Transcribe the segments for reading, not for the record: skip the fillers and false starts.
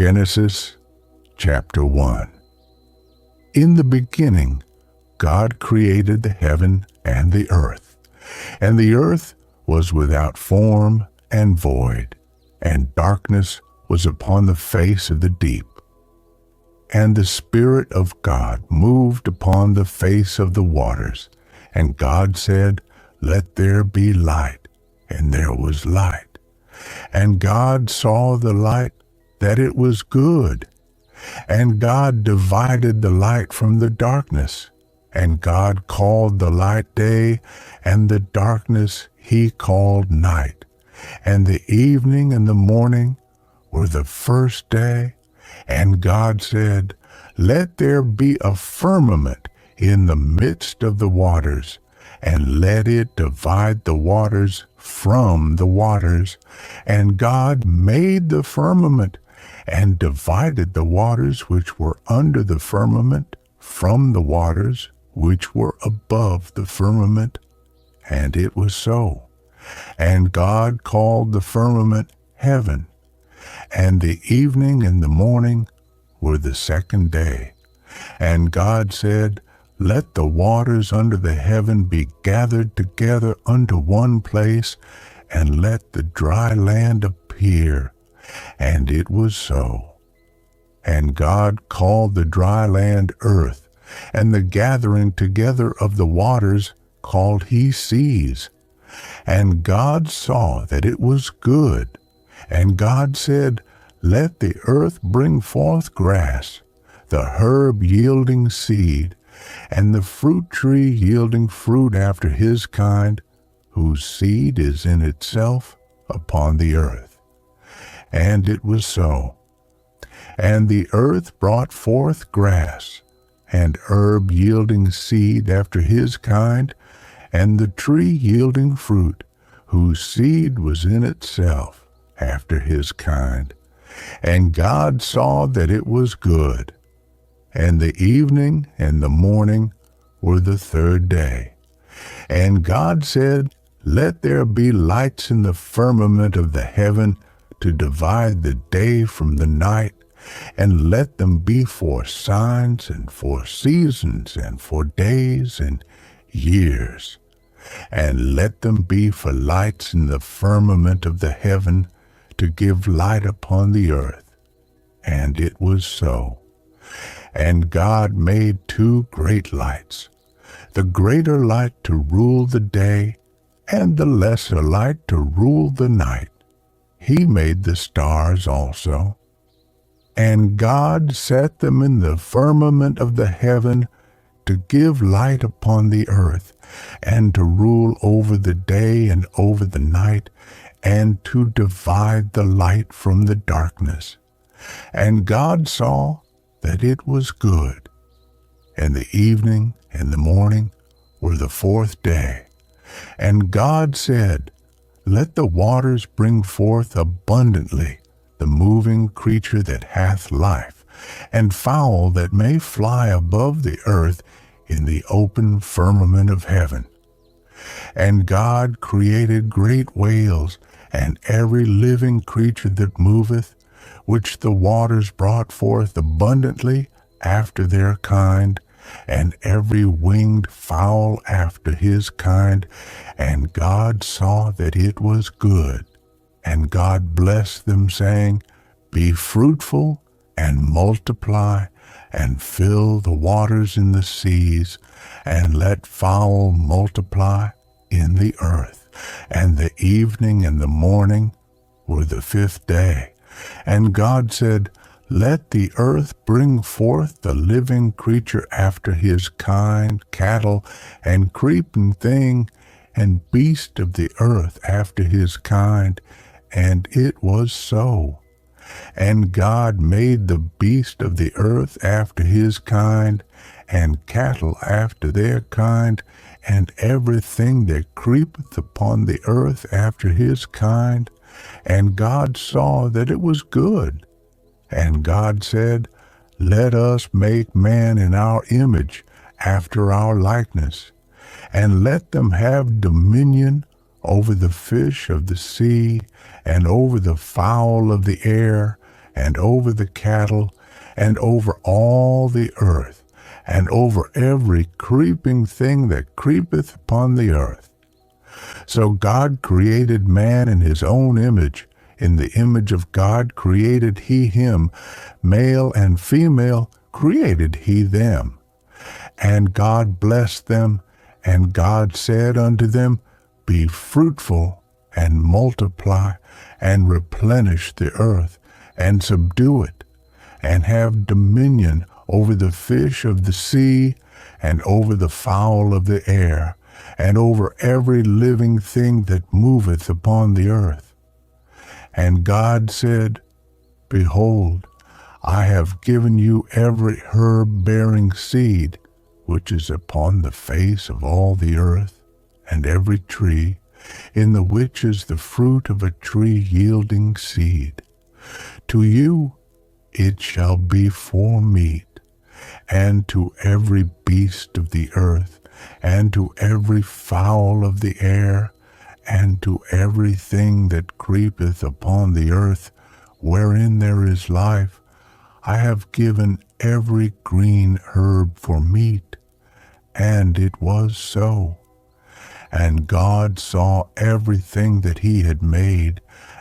Genesis chapter 1. In the beginning, God created the heaven and the earth was without form and void, and darkness was upon the face of the deep. And the Spirit of God moved upon the face of the waters, and God said, "Let there be light," and there was light. And God saw the light, that it was good. And God divided the light from the darkness. And God called the light day, and the darkness he called night. And the evening and the morning were the first day. And God said, "Let there be a firmament in the midst of the waters, and let it divide the waters from the waters." And God made the firmament, and divided the waters which were under the firmament from the waters which were above the firmament. And it was so. And God called the firmament heaven. And the evening and the morning were the second day. And God said, "Let the waters under the heaven be gathered together unto one place, and let the dry land appear." And it was so. And God called the dry land earth, and the gathering together of the waters called he seas. And God saw that it was good. And God said, "Let the earth bring forth grass, the herb yielding seed, and the fruit tree yielding fruit after his kind, whose seed is in itself upon the earth." And it was so. And the earth brought forth grass, and herb yielding seed after his kind, and the tree yielding fruit, whose seed was in itself after his kind. And God saw that it was good. And the evening and the morning were the third day. And God said, "Let there be lights in the firmament of the heaven, to divide the day from the night, and let them be for signs and for seasons and for days and years. And let them be for lights in the firmament of the heaven, to give light upon the earth." And it was so. And God made two great lights, the greater light to rule the day, and the lesser light to rule the night. He made the stars also. And God set them in the firmament of the heaven, to give light upon the earth, and to rule over the day and over the night, and to divide the light from the darkness. And God saw that it was good. And the evening and the morning were the fourth day. And God said, "Let the waters bring forth abundantly the moving creature that hath life, and fowl that may fly above the earth in the open firmament of heaven." And God created great whales, and every living creature that moveth, which the waters brought forth abundantly after their kind, and every winged fowl after his kind. And God saw that it was good. And God blessed them, saying, "Be fruitful, and multiply, and fill the waters in the seas, and let fowl multiply in the earth." And the evening and the morning were the fifth day. And God said, "Let the earth bring forth the living creature after his kind, cattle, and creeping thing, and beast of the earth after his kind." And it was so. And God made the beast of the earth after his kind, and cattle after their kind, and everything that creepeth upon the earth after his kind. And God saw that it was good. And God said, "Let us make man in our image, after our likeness, and let them have dominion over the fish of the sea, and over the fowl of the air, and over the cattle, and over all the earth, and over every creeping thing that creepeth upon the earth. So God created man in his own image. In the image of God created he him. Male and female created he them. And God blessed them, and God said unto them, Be fruitful, and multiply, and replenish the earth, and subdue it, and have dominion over the fish of the sea, and over the fowl of the air, and over every living thing that moveth upon the earth. And God said, Behold, I have given you every herb bearing seed, which is upon the face of all the earth, and every tree, in the which is the fruit of a tree yielding seed. To you it shall be for meat, and to every beast of the earth, and to every fowl of the air, and to everything that creepeth upon the earth, wherein there is life, I have given every green herb for meat. And it was so. And God saw everything that he had made,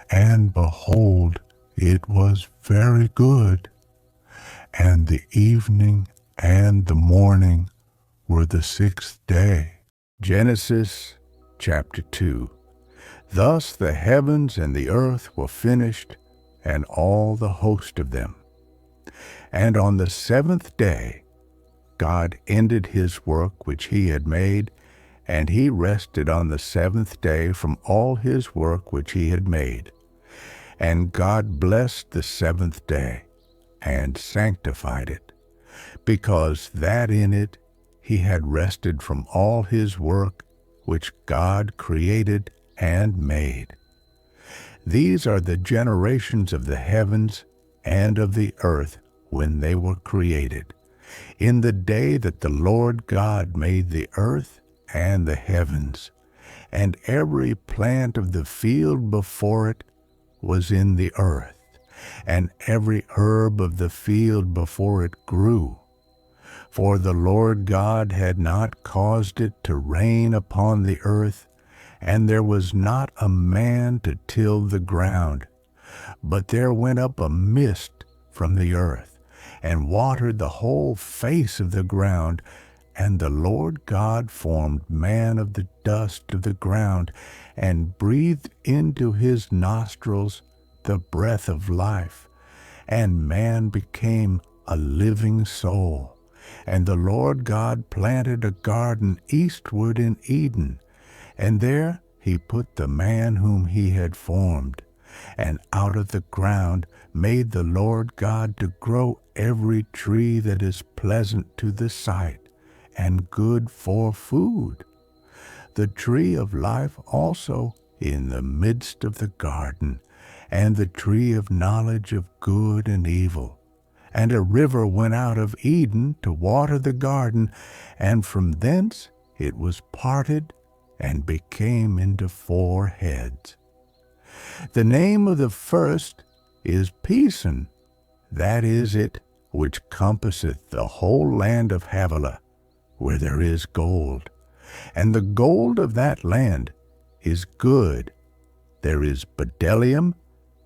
and behold, it was very good. And the evening and the morning were the sixth day. Genesis chapter 2. Thus the heavens and the earth were finished, and all the host of them. And on the seventh day God ended his work which he had made, and he rested on the seventh day from all his work which he had made. And God blessed the seventh day, and sanctified it, because that in it he had rested from all his work which God created and made. These are the generations of the heavens and of the earth when they were created, in the day that the Lord God made the earth and the heavens, and every plant of the field before it was in the earth, and every herb of the field before it grew. For the Lord God had not caused it to rain upon the earth, and there was not a man to till the ground. But there went up a mist from the earth, and watered the whole face of the ground. And the Lord God formed man of the dust of the ground, and breathed into his nostrils the breath of life, and man became a living soul. And the Lord God planted a garden eastward in Eden, and there he put the man whom he had formed. And out of the ground made the Lord God to grow every tree that is pleasant to the sight, and good for food. The tree of life also in the midst of the garden, and the tree of knowledge of good and evil. And a river went out of Eden to water the garden, and from thence it was parted, and became into 4 heads. The name of the first is Pison, that is it which compasseth the whole land of Havilah, where there is gold. And the gold of that land is good. There is bdellium,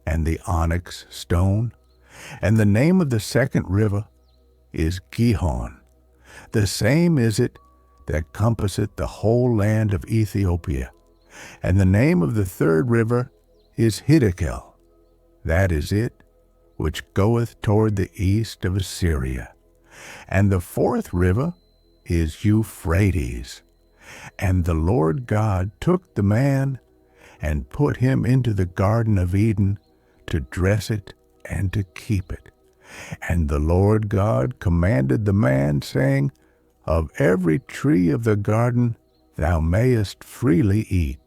and the onyx stone. And the name of the second river is Gihon. The same is it that compasseth the whole land of Ethiopia. And the name of the third river is Hiddekel. That is it which goeth toward the east of Assyria. And the fourth river is Euphrates. And the Lord God took the man, and put him into the garden of Eden, to dress it and to keep it. And the Lord God commanded the man, saying, Of every tree of the garden thou mayest freely eat,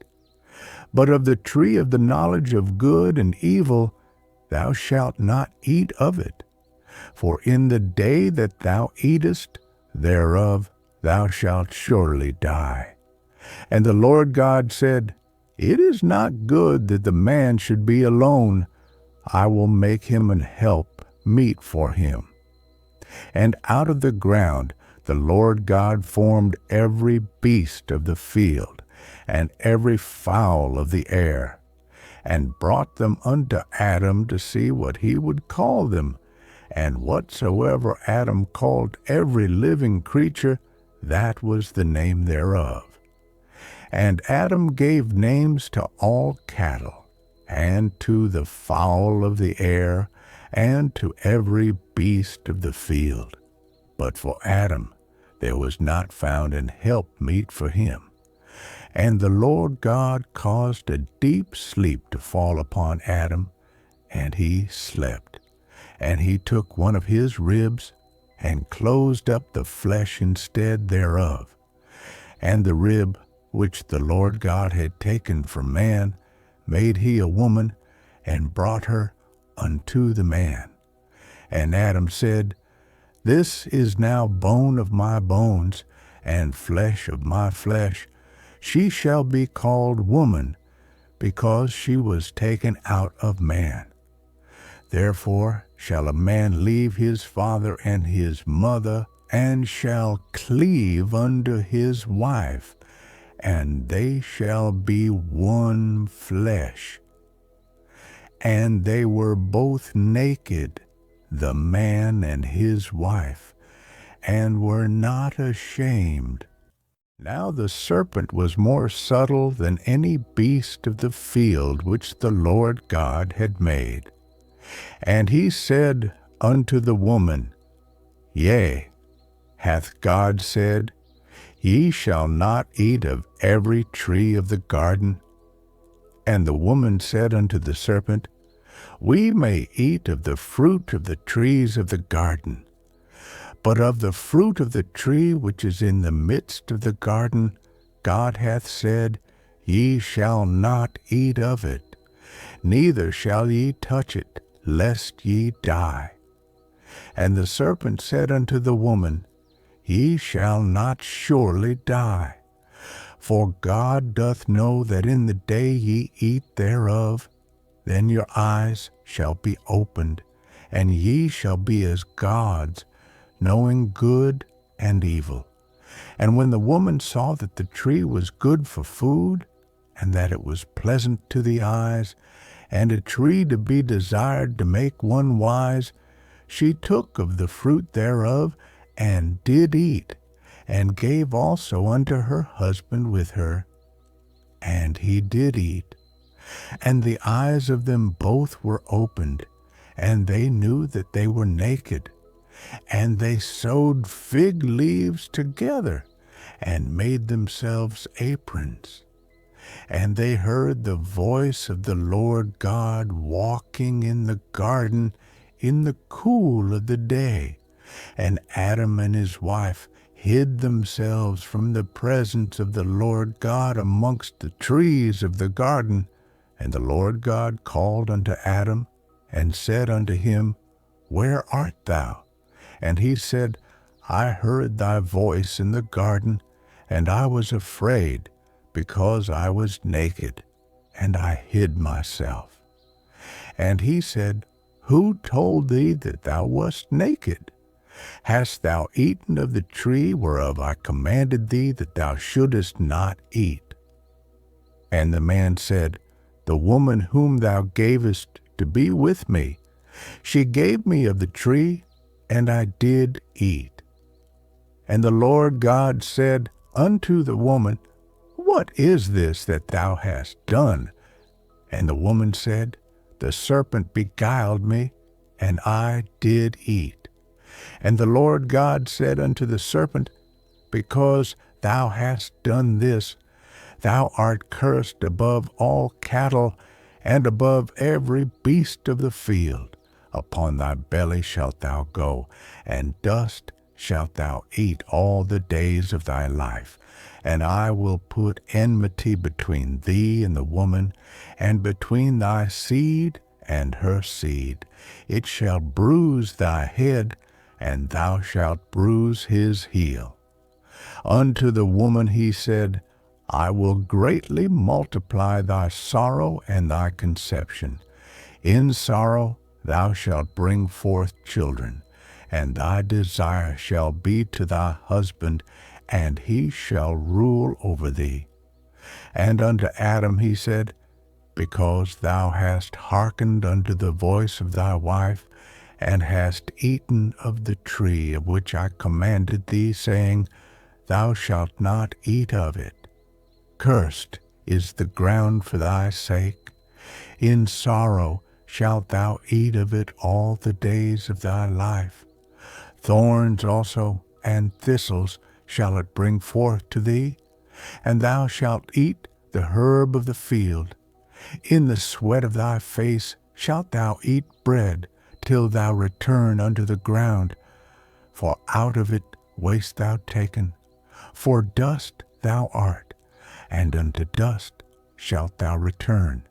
but of the tree of the knowledge of good and evil thou shalt not eat of it. For in the day that thou eatest thereof thou shalt surely die. And the Lord God said, It is not good that the man should be alone. I will make him an help meet for him. And out of the ground the Lord God formed every beast of the field, and every fowl of the air, and brought them unto Adam to see what he would call them. And whatsoever Adam called every living creature, that was the name thereof. And Adam gave names to all cattle, and to the fowl of the air, and to every beast of the field. But for Adam there was not found an helpmeet for him. And the Lord God caused a deep sleep to fall upon Adam, and he slept. And he took one of his ribs, and closed up the flesh instead thereof. And the rib which the Lord God had taken from man made he a woman, and brought her unto the man. And Adam said, This is now bone of my bones, and flesh of my flesh. She shall be called woman, because she was taken out of man. Therefore shall a man leave his father and his mother, and shall cleave unto his wife, and they shall be one flesh. And they were both naked, the man and his wife, and were not ashamed. Now the serpent was more subtle than any beast of the field which the Lord God had made. And he said unto the woman, Yea, hath God said, Ye shall not eat of every tree of the garden? And the woman said unto the serpent, We may eat of the fruit of the trees of the garden. But of the fruit of the tree which is in the midst of the garden, God hath said, Ye shall not eat of it, neither shall ye touch it, lest ye die. And the serpent said unto the woman, Ye shall not surely die. For God doth know that in the day ye eat thereof, then your eyes shall be opened, and ye shall be as gods, knowing good and evil. And when the woman saw that the tree was good for food, and that it was pleasant to the eyes, and a tree to be desired to make one wise, she took of the fruit thereof, and did eat, and gave also unto her husband with her. And he did eat. And the eyes of them both were opened, and they knew that they were naked. And they sewed fig leaves together, and made themselves aprons. And they heard the voice of the Lord God walking in the garden in the cool of the day. And Adam and his wife hid themselves from the presence of the Lord God amongst the trees of the garden. And the Lord God called unto Adam, and said unto him, Where art thou? And he said, I heard thy voice in the garden, and I was afraid, because I was naked, and I hid myself. And he said, Who told thee that thou wast naked? Hast thou eaten of the tree whereof I commanded thee that thou shouldest not eat? And the man said, The woman whom thou gavest to be with me, she gave me of the tree, and I did eat. And the Lord God said unto the woman, What is this that thou hast done? And the woman said, The serpent beguiled me, and I did eat. And the Lord God said unto the serpent, Because thou hast done this, thou art cursed above all cattle, and above every beast of the field. Upon thy belly shalt thou go, and dust shalt thou eat all the days of thy life. And I will put enmity between thee and the woman, and between thy seed and her seed. It shall bruise thy head, and thou shalt bruise his heel. Unto the woman he said, I will greatly multiply thy sorrow and thy conception. In sorrow thou shalt bring forth children, and thy desire shall be to thy husband, and he shall rule over thee. And unto Adam he said, Because thou hast hearkened unto the voice of thy wife, and hast eaten of the tree of which I commanded thee, saying, Thou shalt not eat of it. Cursed is the ground for thy sake. In sorrow shalt thou eat of it all the days of thy life. Thorns also and thistles shall it bring forth to thee, and thou shalt eat the herb of the field. In the sweat of thy face shalt thou eat bread, till thou return unto the ground. For out of it wast thou taken. For dust thou art, and unto dust shalt thou return.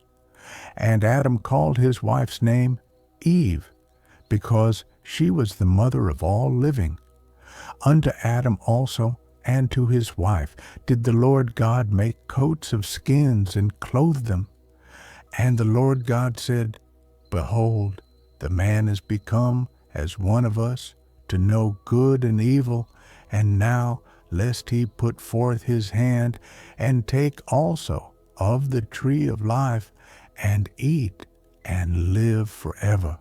And Adam called his wife's name Eve, because she was the mother of all living. Unto Adam also and to his wife did the Lord God make coats of skins and clothe them. And the Lord God said, Behold, the man is become as one of us, to know good and evil, and now lest he put forth his hand, and take also of the tree of life, and eat, and live forever.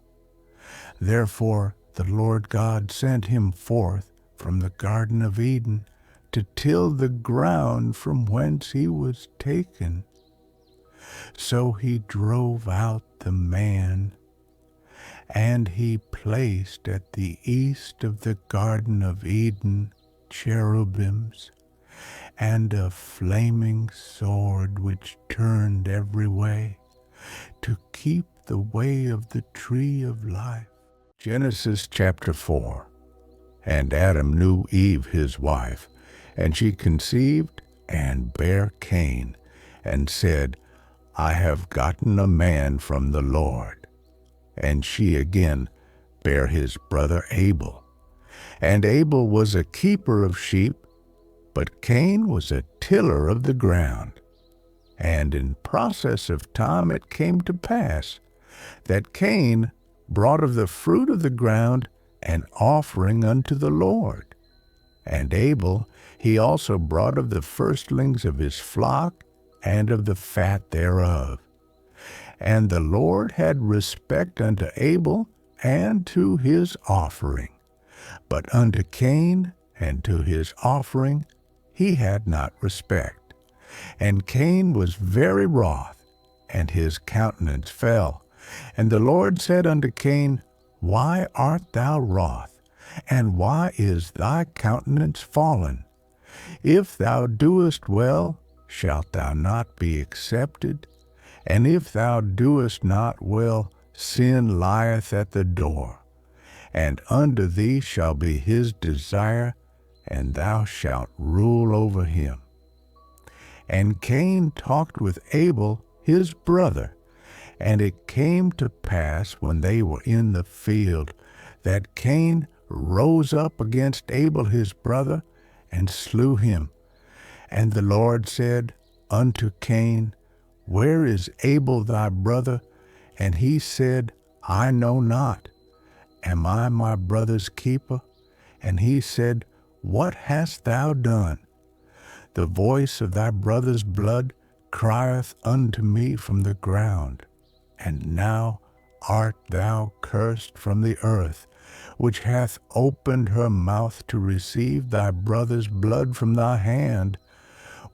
Therefore the Lord God sent him forth from the Garden of Eden, to till the ground from whence he was taken. So he drove out the man, and he placed at the east of the Garden of Eden cherubims, and a flaming sword which turned every way, to keep the way of the tree of life. Genesis chapter 4. And Adam knew Eve his wife, and she conceived and bare Cain, and said, I have gotten a man from the Lord. And she again bare his brother Abel. And Abel was a keeper of sheep, but Cain was a tiller of the ground. And in process of time it came to pass that Cain brought of the fruit of the ground an offering unto the Lord. And Abel he also brought of the firstlings of his flock and of the fat thereof. And the Lord had respect unto Abel and to his offering, but unto Cain and to his offering he had not respect. And Cain was very wroth, and his countenance fell. And the Lord said unto Cain, Why art thou wroth, and why is thy countenance fallen? If thou doest well, shalt thou not be accepted? And if thou doest not well, sin lieth at the door. And unto thee shall be his desire, and thou shalt rule over him. And Cain talked with Abel his brother. And it came to pass, when they were in the field, that Cain rose up against Abel his brother, and slew him. And the Lord said unto Cain, Where is Abel thy brother? And he said, I know not. Am I my brother's keeper? And he said, What hast thou done? The voice of thy brother's blood crieth unto me from the ground. And now art thou cursed from the earth, which hath opened her mouth to receive thy brother's blood from thy hand.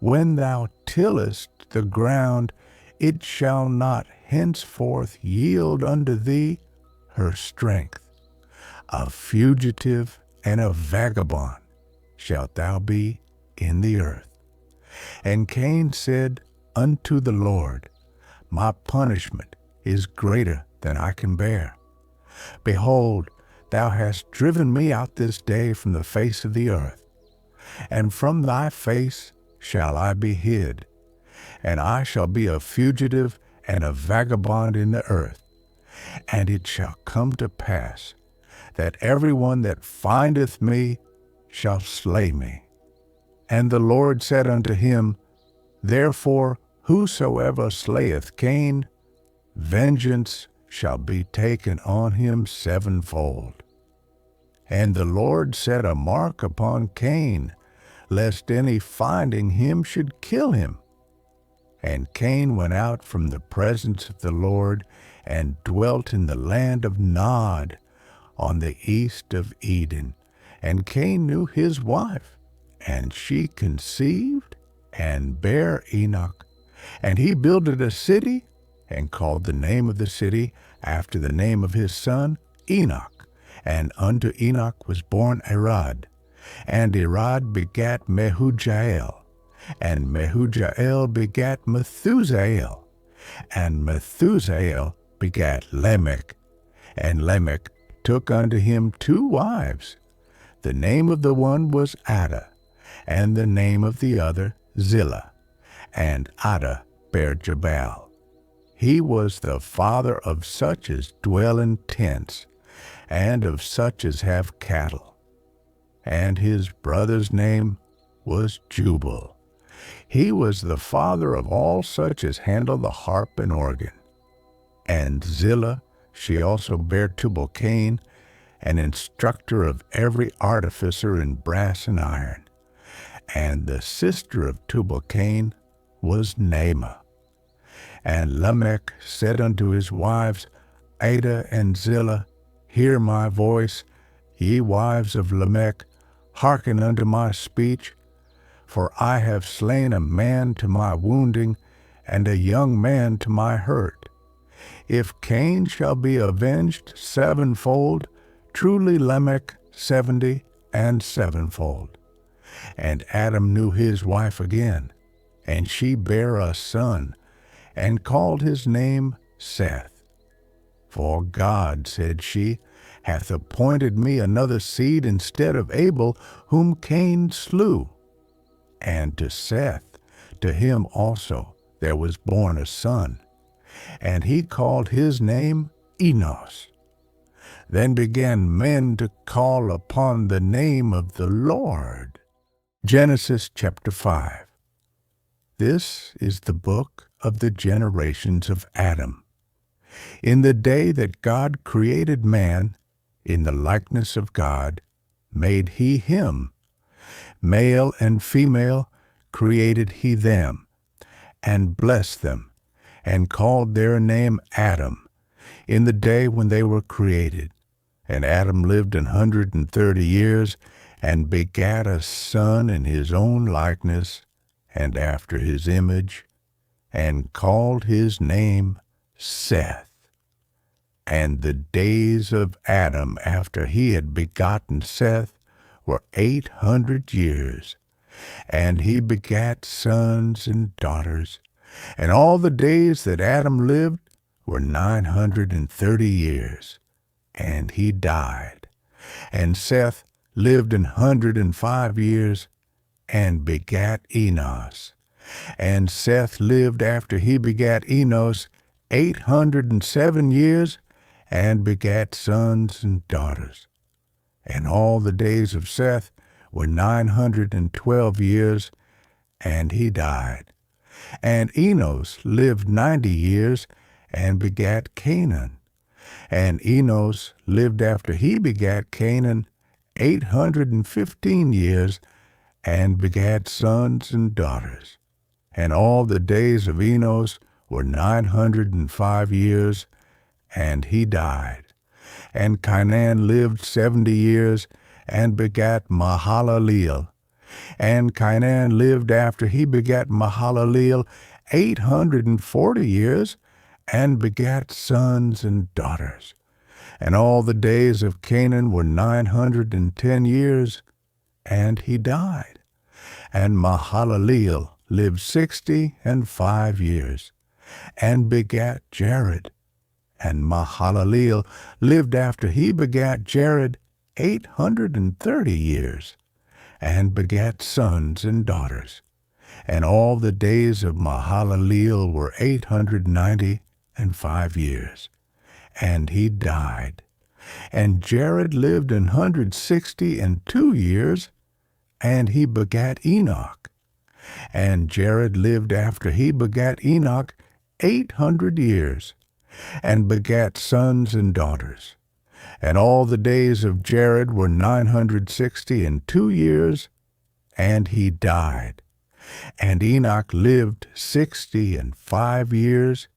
When thou tillest the ground, it shall not henceforth yield unto thee her strength. A fugitive and a vagabond shalt thou be in the earth. And Cain said unto the Lord, My punishment is greater than I can bear. Behold, thou hast driven me out this day from the face of the earth, and from thy face shall I be hid, and I shall be a fugitive and a vagabond in the earth. And it shall come to pass that every one that findeth me shall slay me. And the Lord said unto him, Therefore whosoever slayeth Cain, vengeance shall be taken on him sevenfold. And the Lord set a mark upon Cain, lest any finding him should kill him. And Cain went out from the presence of the Lord, and dwelt in the land of Nod, on the east of Eden. And Cain knew his wife, and she conceived, and bare Enoch. And he builded a city, and called the name of the city after the name of his son, Enoch. And unto Enoch was born Irad. And Irad begat Mehujael. And Mehujael begat Methusael. And Methusael begat Lamech. And Lamech took unto him 2 wives. The name of the one was Ada, and the name of the other Zillah. And Ada bare Jabal. He was the father of such as dwell in tents, and of such as have cattle. And his brother's name was Jubal. He was the father of all such as handle the harp and organ. And Zillah, she also bare Tubal-Cain, an instructor of every artificer in brass and iron. And the sister of Tubal-Cain was Naamah. And Lamech said unto his wives, Ada and Zillah, hear my voice, ye wives of Lamech, hearken unto my speech. For I have slain a man to my wounding, and a young man to my hurt. If Cain shall be avenged sevenfold, truly Lamech 70 and sevenfold. And Adam knew his wife again, and she bare a son, and called his name Seth. For God, said she, hath appointed me another seed instead of Abel, whom Cain slew. And to Seth, to him also, there was born a son, and he called his name Enos. Then began men to call upon the name of the Lord. Genesis chapter 5. This is the book of the generations of Adam. In the day that God created man, in the likeness of God, made he him. Male and female created he them, and blessed them, and called their name Adam, in the day when they were created. And Adam lived 130 years, and begat a son in his own likeness, and after his image, and called his name Seth. And the days of Adam after he had begotten Seth were 800 years, and he begat sons and daughters. And all the days that Adam lived were 930 years, and he died. And Seth lived 105 years, and begat Enos. And Seth lived after he begat Enos 807 years, and begat sons and daughters. And all the days of Seth were 912 years, and he died. And Enos lived 90 years, and begat Canaan. And Enos lived after he begat Canaan 815 years, and begat sons and daughters. And all the days of Enos were 905 years, and he died. And Canaan lived 70 years, and begat Mahalaleel. And Canaan lived after he begat Mahalaleel 840 years, and begat sons and daughters. And all the days of Canaan were 910 years, and he died. And Mahalaleel lived 65 years, and begat Jared. And Mahalaleel lived after he begat Jared 830 years, and begat sons and daughters. And all the days of Mahalaleel were 895 years, and he died. And Jared lived 162 years, and he begat Enoch. And Jared lived after he begat Enoch 800 years, and begat sons and daughters. And all the days of Jared were 962 years, and he died. And Enoch lived 65 years,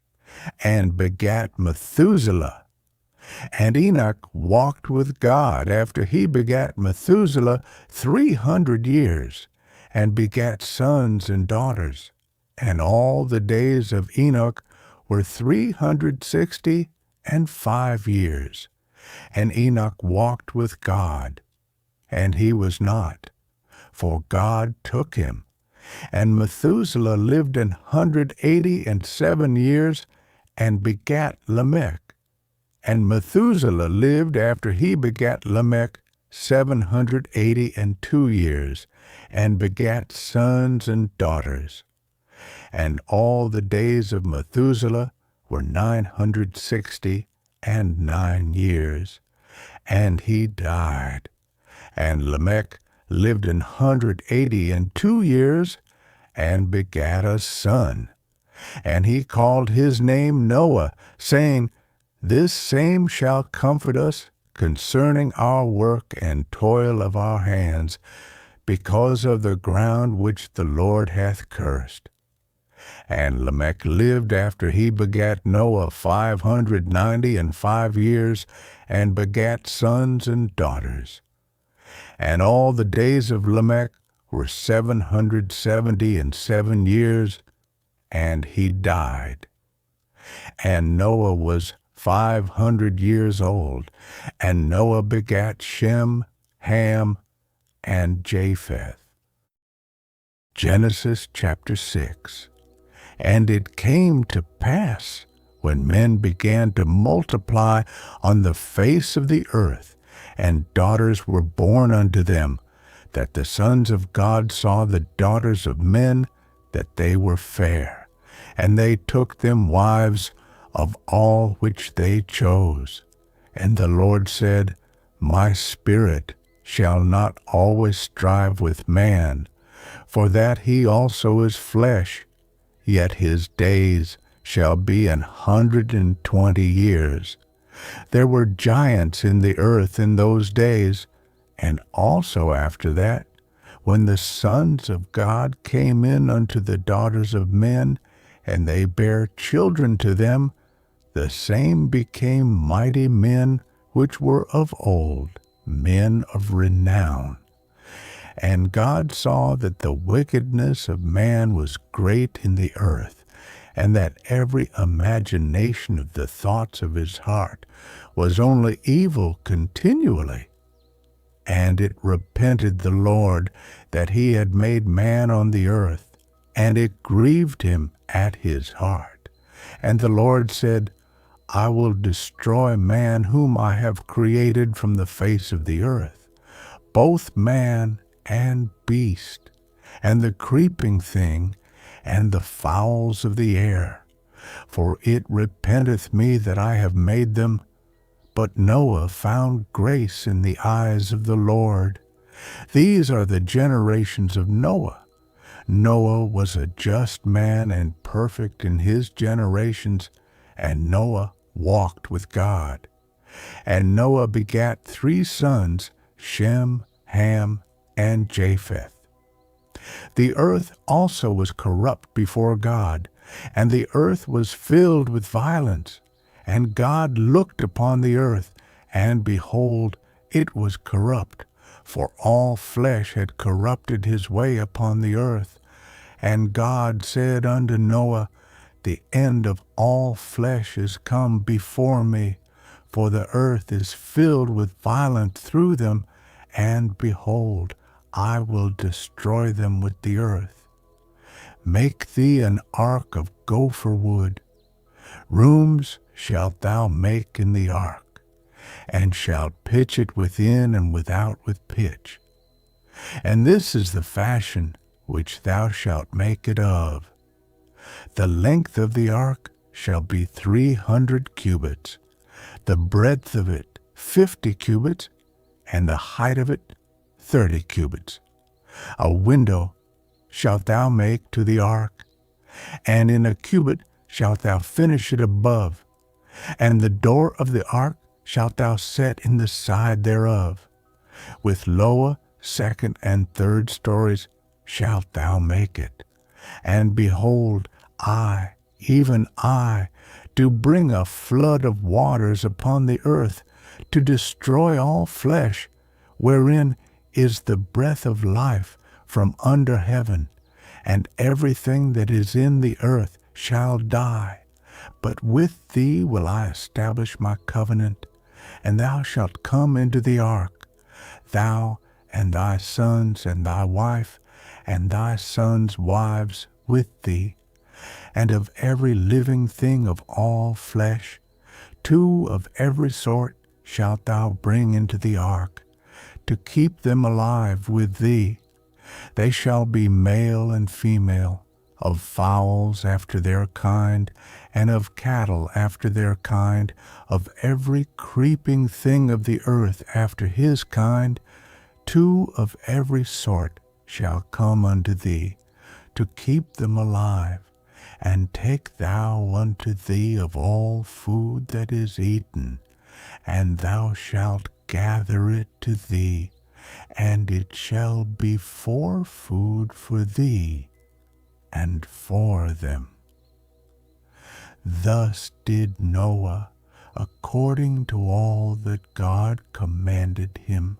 and begat Methuselah. And Enoch walked with God after he begat Methuselah 300 years, and begat sons and daughters. And all the days of Enoch were 365 years. And Enoch walked with God, and he was not, for God took him. And Methuselah lived 187 years, and begat Lamech. And Methuselah lived after he begat Lamech 782 years, and begat sons and daughters. And all the days of Methuselah were 969 years, and he died. And Lamech lived 182 years, and begat a son. And he called his name Noah, saying, This same shall comfort us concerning our work and toil of our hands, because of the ground which the Lord hath cursed. And Lamech lived after he begat Noah 595 years, and begat sons and daughters. And all the days of Lamech were 777 years, and he died. And Noah was 500 years old, and Noah begat Shem, Ham, and Japheth. Genesis chapter 6. And it came to pass, when men began to multiply on the face of the earth, and daughters were born unto them, that the sons of God saw the daughters of men, that they were fair, and they took them wives of all which they chose. And the Lord said, My spirit shall not always strive with man, for that he also is flesh, yet his days shall be 120 years. There were giants in the earth in those days, and also after that, when the sons of God came in unto the daughters of men, and they bare children to them, the same became mighty men which were of old, men of renown. And God saw that the wickedness of man was great in the earth, and that every imagination of the thoughts of his heart was only evil continually. And it repented the Lord that he had made man on the earth, and it grieved him at his heart. And the Lord said, I will destroy man whom I have created from the face of the earth, both man and beast, and the creeping thing, and the fowls of the air. For it repenteth me that I have made them. But Noah found grace in the eyes of the Lord. These are the generations of Noah. Noah was a just man and perfect in his generations, and Noah walked with God. And Noah begat 3 sons, Shem, Ham, and Japheth. The earth also was corrupt before God, and the earth was filled with violence. And God looked upon the earth, and behold, it was corrupt, for all flesh had corrupted his way upon the earth. And God said unto Noah, The end of all flesh is come before me, for the earth is filled with violence through them, and behold, I will destroy them with the earth. Make thee an ark of gopher wood. Rooms shalt thou make in the ark, and shalt pitch it within and without with pitch. And this is the fashion which thou shalt make it of. The length of the ark shall be 300 cubits, the breadth of it 50 cubits, and the height of it 30 cubits. A window shalt thou make to the ark, and in a cubit shalt thou finish it above. And the door of the ark shalt thou set in the side thereof. With lower, second, and third stories shalt thou make it. And behold, I, even I, do bring a flood of waters upon the earth, to destroy all flesh, wherein is the breath of life from under heaven, and everything that is in the earth shall die. But with thee will I establish my covenant, and thou shalt come into the ark, thou and thy sons and thy wife, and thy sons' wives with thee, and of every living thing of all flesh, 2 of every sort shalt thou bring into the ark, to keep them alive with thee. They shall be male and female, of fowls after their kind, and of cattle after their kind, of every creeping thing of the earth after his kind. 2 of every sort shall come unto thee, to keep them alive. And take thou unto thee of all food that is eaten, and thou shalt gather it to thee, and it shall be for food for thee and for them. Thus did Noah, according to all that God commanded him,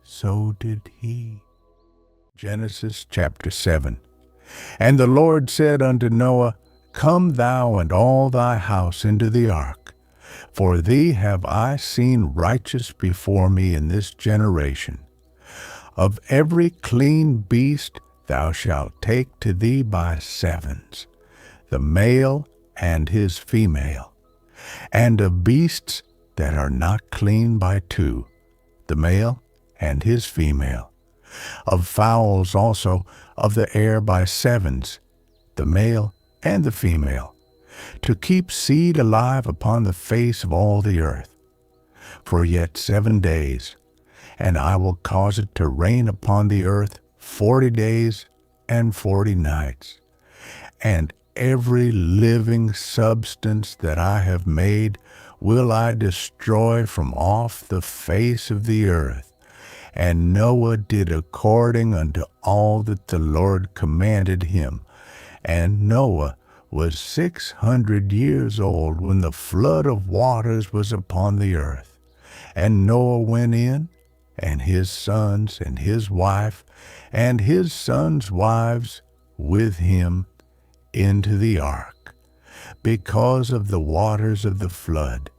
so did he. Genesis chapter 7. And the Lord said unto Noah, Come thou and all thy house into the ark, for thee have I seen righteous before me in this generation. Of every clean beast thou shalt take to thee by sevens, the male and his female, and of beasts that are not clean by 2, the male and his female. Of fowls also of the air by sevens, the male and the female, to keep seed alive upon the face of all the earth. For yet 7 days, and I will cause it to rain upon the earth 40 days and 40 nights. And every living substance that I have made will I destroy from off the face of the earth. And Noah did according unto all that the Lord commanded him. And Noah was 600 years old when the flood of waters was upon the earth. And Noah went in, and his sons and his wife, and his sons' wives with him into the ark, because of the waters of the flood,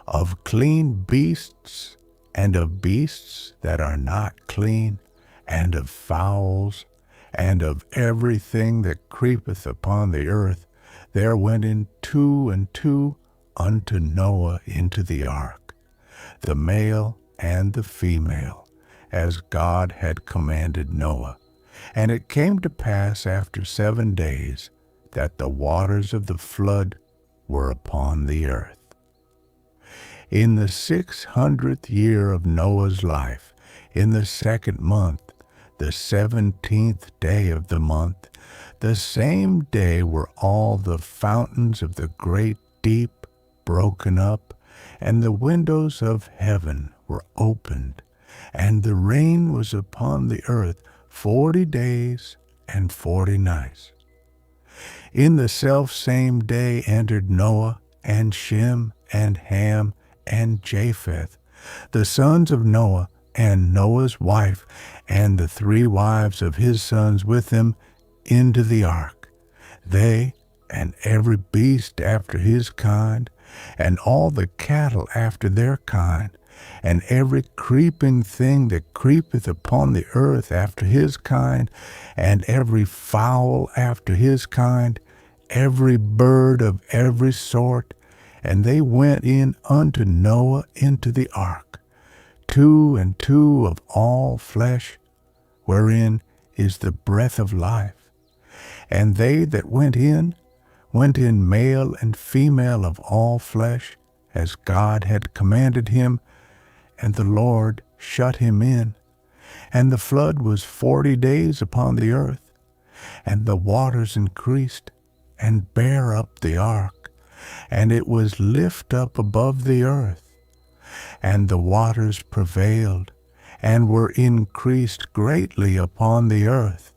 of clean beasts, and of beasts that are not clean, and of fowls, and of everything that creepeth upon the earth. There went in 2 and 2 unto Noah into the ark, the male and the female, as God had commanded Noah. And it came to pass after 7 days that the waters of the flood were upon the earth. In the 600th year of Noah's life, in the 2nd month, the 17th day of the month, the same day were all the fountains of the great deep broken up, and the windows of heaven were opened, and the rain was upon the earth 40 days and 40 nights. In the selfsame day entered Noah, and Shem, and Ham, and Japheth, the sons of Noah, and Noah's wife, and the 3 wives of his sons with him, into the ark, they and every beast after his kind, and all the cattle after their kind, and every creeping thing that creepeth upon the earth after his kind, and every fowl after his kind, every bird of every sort. And they went in unto Noah into the ark, 2 and 2 of all flesh, wherein is the breath of life. And they that went in male and female of all flesh, as God had commanded him, and the Lord shut him in. And the flood was 40 days upon the earth, and the waters increased, and bare up the ark. and it was lift up above the earth, and the waters prevailed, and were increased greatly upon the earth,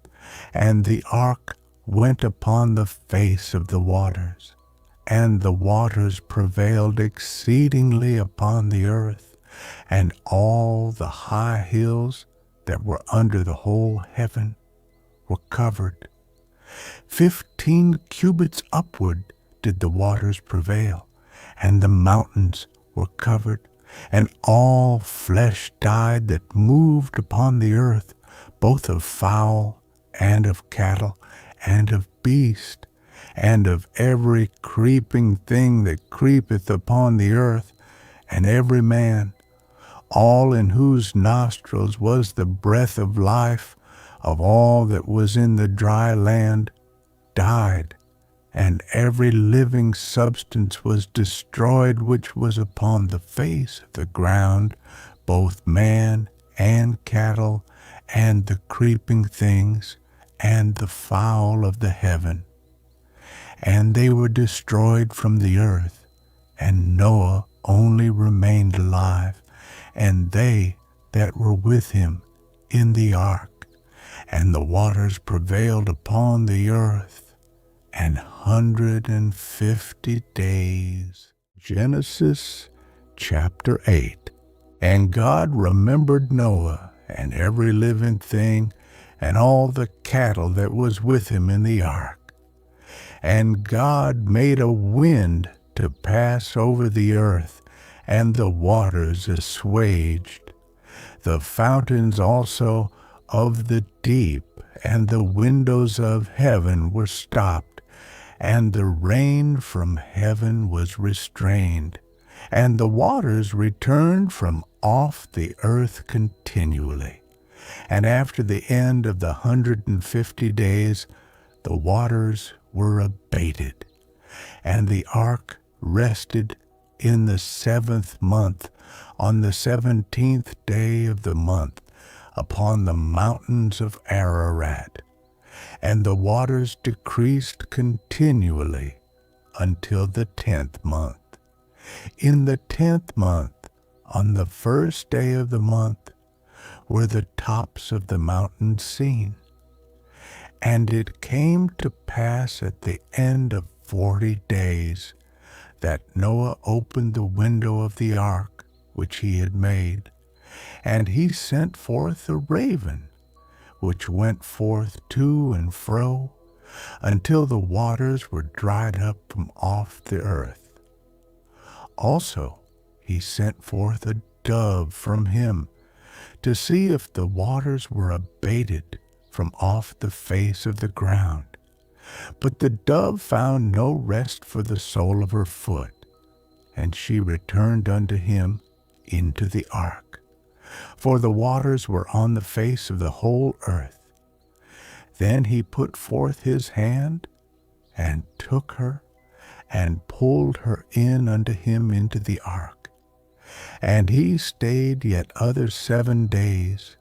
and the ark went upon the face of the waters, and the waters prevailed exceedingly upon the earth, and all the high hills that were under the whole heaven were covered. 15 cubits upward did the waters prevail, and the mountains were covered, and all flesh died that moved upon the earth, both of fowl and of cattle, and of beast, and of every creeping thing that creepeth upon the earth, and every man, all in whose nostrils was the breath of life, of all that was in the dry land, died, and every living substance was destroyed which was upon the face of the ground, both man and cattle, and the creeping things, and the fowl of the heaven. And they were destroyed from the earth, and Noah only remained alive, and they that were with him in the ark. And the waters prevailed upon the earth 150 days. Genesis chapter 8. And God remembered Noah, and every living thing, and all the cattle that was with him in the ark. And God made a wind to pass over the earth, and the waters assuaged. The fountains also of the deep and the windows of heaven were stopped, and the rain from heaven was restrained, and the waters returned from off the earth continually. And after the end of the 150 days, the waters were abated, and the ark rested in the 7th month, on the 17th day of the month, upon the mountains of Ararat. And the waters decreased continually until the 10th month. In the 10th month, on the 1st day of the month, were the tops of the mountains seen. And it came to pass at the end of 40 days that Noah opened the window of the ark which he had made, and he sent forth a raven, which went forth to and fro, until the waters were dried up from off the earth. Also he sent forth a dove from him, to see if the waters were abated from off the face of the ground. But the dove found no rest for the sole of her foot, and she returned unto him into the ark. For the waters were on the face of the whole earth. Then he put forth his hand, and took her, and pulled her in unto him into the ark. And he stayed yet other 7 days,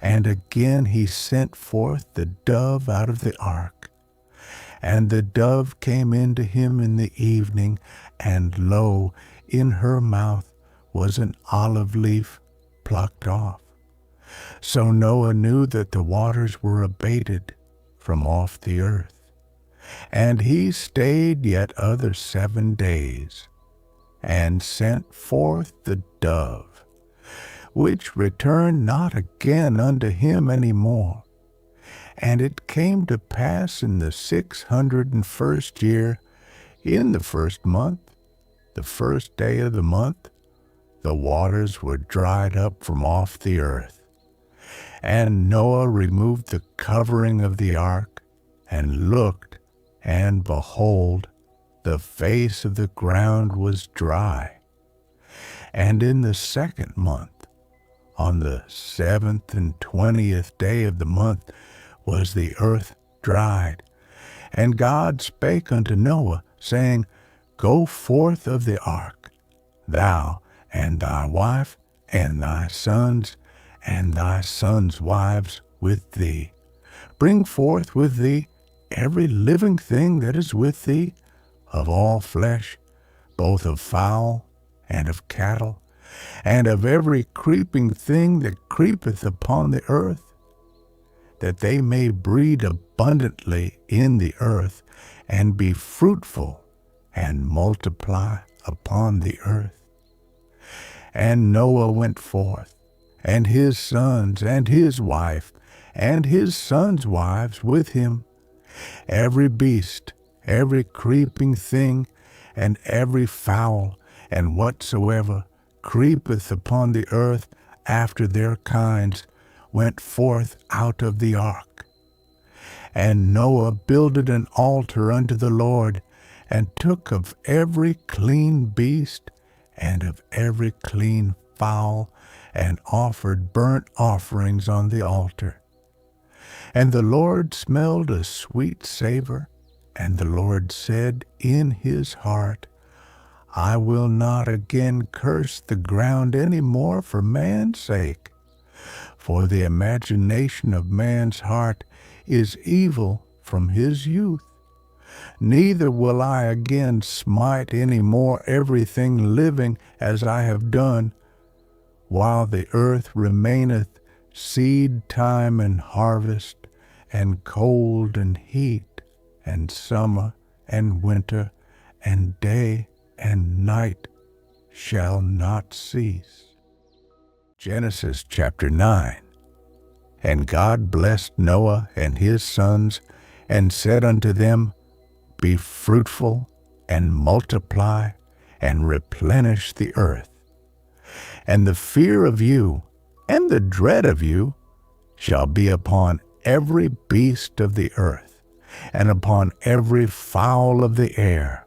and again he sent forth the dove out of the ark. And the dove came into him in the evening, and lo, in her mouth was an olive leaf plucked off. So Noah knew that the waters were abated from off the earth. And he stayed yet other 7 days, and sent forth the dove, which returned not again unto him any more. And it came to pass in the 601st year, in the 1st month, the 1st day of the month, the waters were dried up from off the earth. And Noah removed the covering of the ark, and looked, and behold, the face of the ground was dry. And in the 2nd month, on the 7th and 20th day of the month, was the earth dried. And God spake unto Noah, saying, Go forth of the ark, thou and thy wife, and thy sons, and thy sons' wives with thee. Bring forth with thee every living thing that is with thee, of all flesh, both of fowl and of cattle, and of every creeping thing that creepeth upon the earth, that they may breed abundantly in the earth, and be fruitful, and multiply upon the earth. And Noah went forth, and his sons, and his wife, and his sons' wives with him, every beast, every creeping thing, and every fowl, and whatsoever creepeth upon the earth after their kinds, went forth out of the ark. And Noah builded an altar unto the Lord, and took of every clean beast, and of every clean fowl, and offered burnt offerings on the altar. And the Lord smelled a sweet savor, and the Lord said in his heart, I will not again curse the ground any more for man's sake, for the imagination of man's heart is evil from his youth. Neither will I again smite any more everything living as I have done, while the earth remaineth, seed time and harvest, and cold and heat, and summer and winter, and day and night shall not cease. Genesis chapter 9. And God blessed Noah and his sons, and said unto them, Be fruitful, and multiply, and replenish the earth. And the fear of you, and the dread of you, shall be upon every beast of the earth, and upon every fowl of the air,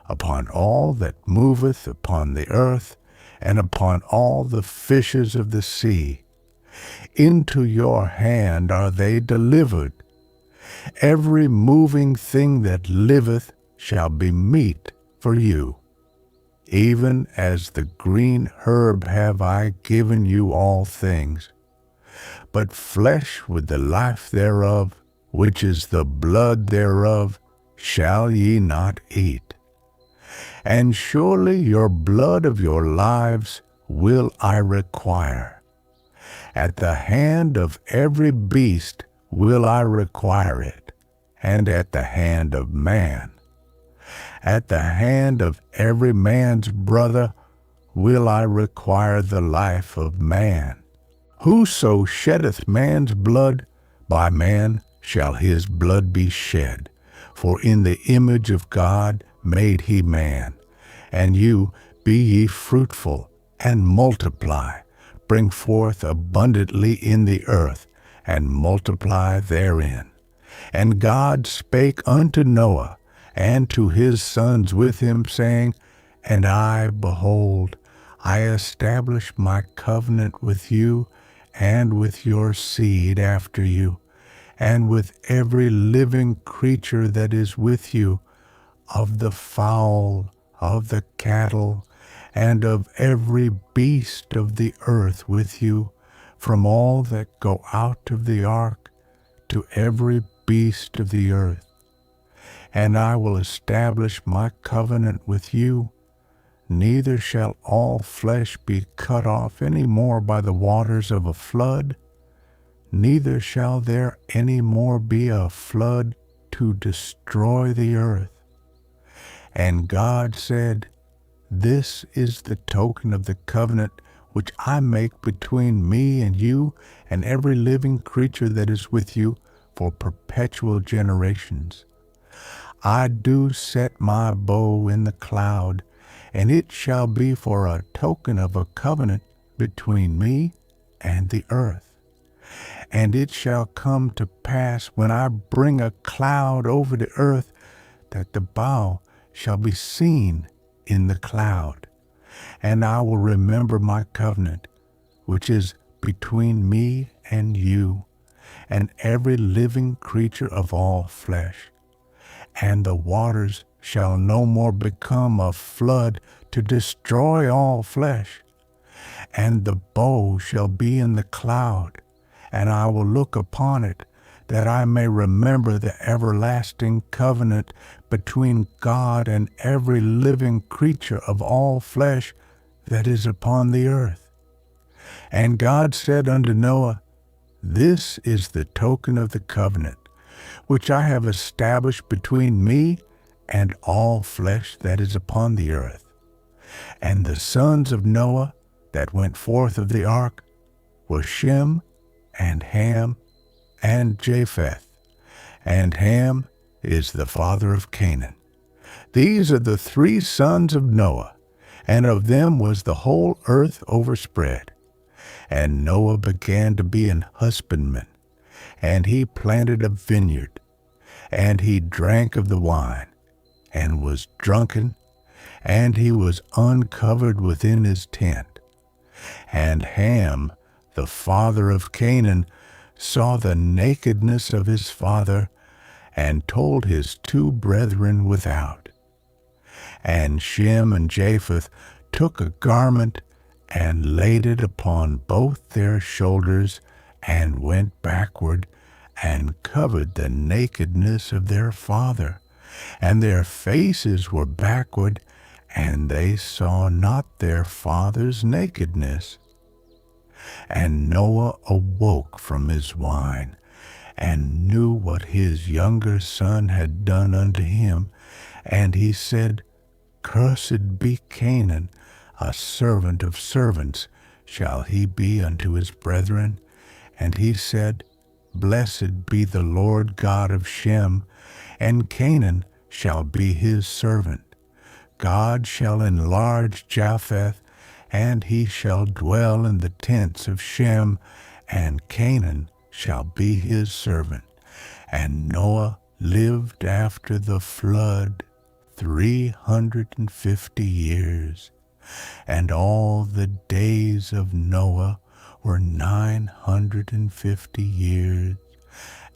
upon all that moveth upon the earth, and upon all the fishes of the sea. Into your hand are they delivered. Every moving thing that liveth shall be meat for you. Even as the green herb have I given you all things. But flesh with the life thereof, which is the blood thereof, shall ye not eat. And surely your blood of your lives will I require. At the hand of every beast will I require it, and at the hand of man. At the hand of every man's brother will I require the life of man. Whoso sheddeth man's blood, by man shall his blood be shed. For in the image of God made he man. And you, be ye fruitful, and multiply, bring forth abundantly in the earth, and multiply therein. And God spake unto Noah, and to his sons with him, saying, And I, behold, I establish my covenant with you, and with your seed after you, and with every living creature that is with you, of the fowl, of the cattle, and of every beast of the earth with you, from all that go out of the ark, to every beast of the earth. And I will establish my covenant with you, neither shall all flesh be cut off any more by the waters of a flood, neither shall there any more be a flood to destroy the earth. And God said, This is the token of the covenant which I make between me and you and every living creature that is with you for perpetual generations. I do set my bow in the cloud, and it shall be for a token of a covenant between me and the earth. And it shall come to pass, when I bring a cloud over the earth, that the bow shall be seen in the cloud. And I will remember my covenant, which is between me and you, and every living creature of all flesh. And the waters shall no more become a flood to destroy all flesh. And the bow shall be in the cloud, and I will look upon it, that I may remember the everlasting covenant between God and every living creature of all flesh that is upon the earth. And God said unto Noah, This is the token of the covenant, which I have established between me and all flesh that is upon the earth. And the sons of Noah that went forth of the ark were Shem, and Ham, and Japheth. And Ham is the father of Canaan. These are the 3 sons of Noah, and of them was the whole earth overspread. And Noah began to be an husbandman, and he planted a vineyard, and he drank of the wine, and was drunken, and he was uncovered within his tent. And Ham, the father of Canaan, saw the nakedness of his father, and told his 2 brethren without. And Shem and Japheth took a garment, and laid it upon both their shoulders, and went backward, and covered the nakedness of their father. And their faces were backward, and they saw not their father's nakedness. And Noah awoke from his wine, and knew what his younger son had done unto him. And he said, Cursed be Canaan, a servant of servants shall he be unto his brethren. And he said, Blessed be the Lord God of Shem, and Canaan shall be his servant. God shall enlarge Japheth, and he shall dwell in the tents of Shem, and Canaan shall be his servant. And Noah lived after the flood 350 years, and all the days of Noah were 950 years,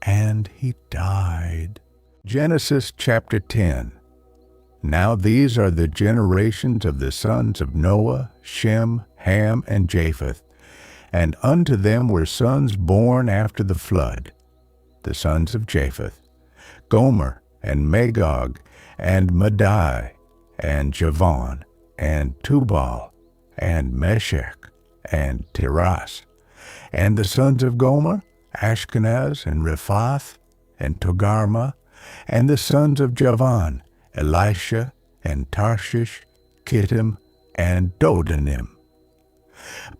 and he died. Genesis chapter 10. Now these are the generations of the sons of Noah, Shem, Ham, and Japheth. And unto them were sons born after the flood. The sons of Japheth, Gomer, and Magog, and Madai, and Javan, and Tubal, and Meshech, and Tiras. And the sons of Gomer, Ashkenaz, and Rephath, and Togarmah. And the sons of Javan, Elisha, and Tarshish, Kittim, and Dodanim.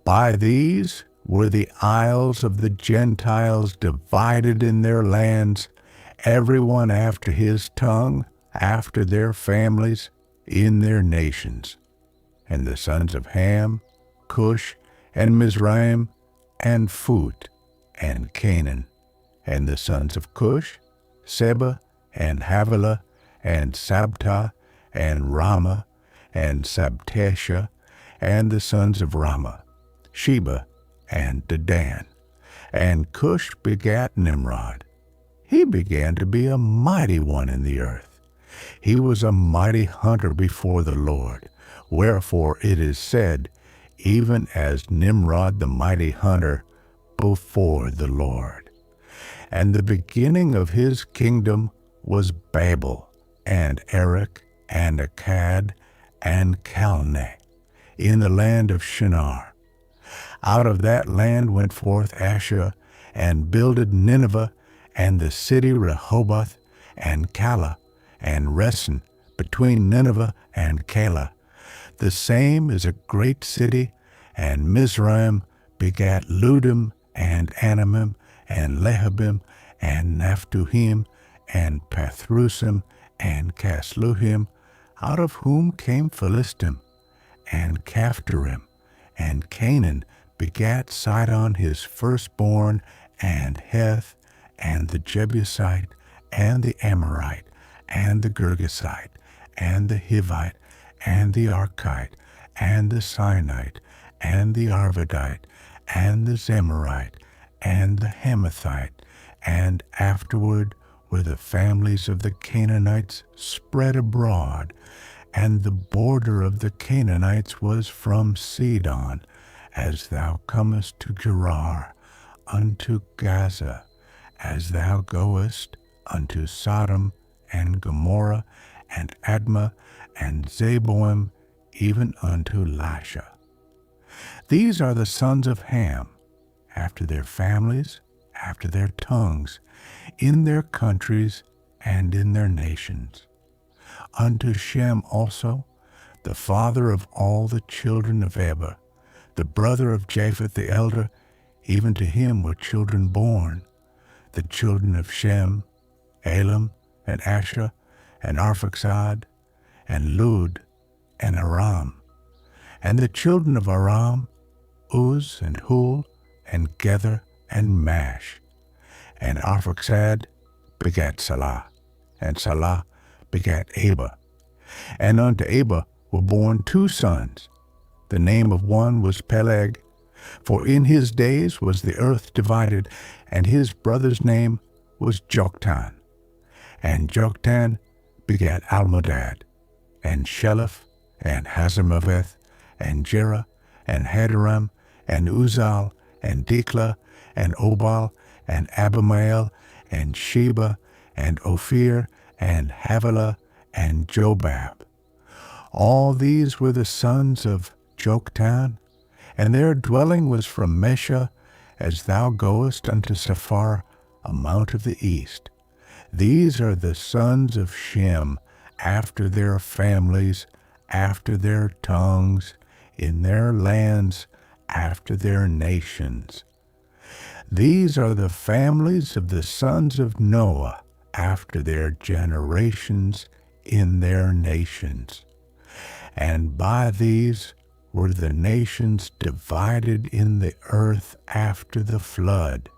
By these were the isles of the Gentiles divided in their lands, every one after his tongue, after their families, in their nations. And the sons of Ham, Cush, and Mizraim, and Phut, and Canaan. And the sons of Cush, Seba, and Havilah, and Sabta, and Ramah, and Sabtesha. And the sons of Ramah, Sheba, and Dedan. And Cush begat Nimrod. He began to be a mighty one in the earth. He was a mighty hunter before the Lord. Wherefore it is said, even as Nimrod the mighty hunter before the Lord. And the beginning of his kingdom was Babel, and Erech, and Akkad, and Calneh, in the land of Shinar. Out of that land went forth Asher, and builded Nineveh, and the city Rehoboth, and Calah, and Resen, between Nineveh and Calah. The same is a great city, and Mizraim begat Ludim, and Anamim, and Lehabim, and Naphtuhim, and Pathrusim, and Casluhim, out of whom came Philistim, and Caphtorim. And Canaan begat Sidon his firstborn, and Heth, and the Jebusite, and the Amorite, and the Girgasite, and the Hivite, and the Archite, and the Sinite, and the Arvadite, and the Zemarite, and the Hamathite. And afterward were the families of the Canaanites spread abroad, and the border of the Canaanites was from Sidon, as thou comest to Gerar, unto Gaza, as thou goest unto Sodom and Gomorrah and Admah and Zeboim, even unto Lasha. These are the sons of Ham, after their families, after their tongues, in their countries and in their nations. Unto Shem also, the father of all the children of Eber, the brother of Japheth the elder, even to him were children born, the children of Shem, Elam, and Asher, and Arphaxad, and Lud, and Aram. And the children of Aram, Uz, and Hul, and Gether, and Mash. And Arphaxad begat Salah, and Salah begat Eber. And unto Eber were born 2 sons. The name of one was Peleg, for in his days was the earth divided, and his brother's name was Joktan. And Joktan begat Almodad, and Sheleph, and Hazarmaveth, and Jerah, and Hadoram, and Uzal, and Diklah, and Obal, and Abimael, and Sheba, and Ophir, and Havilah, and Jobab. All these were the sons of Joktan, and their dwelling was from Mesha, as thou goest unto Sephar, a mount of the east. These are the sons of Shem, after their families, after their tongues, in their lands, after their nations. These are the families of the sons of Noah, after their generations, in their nations. And by these were the nations divided in the earth after the flood.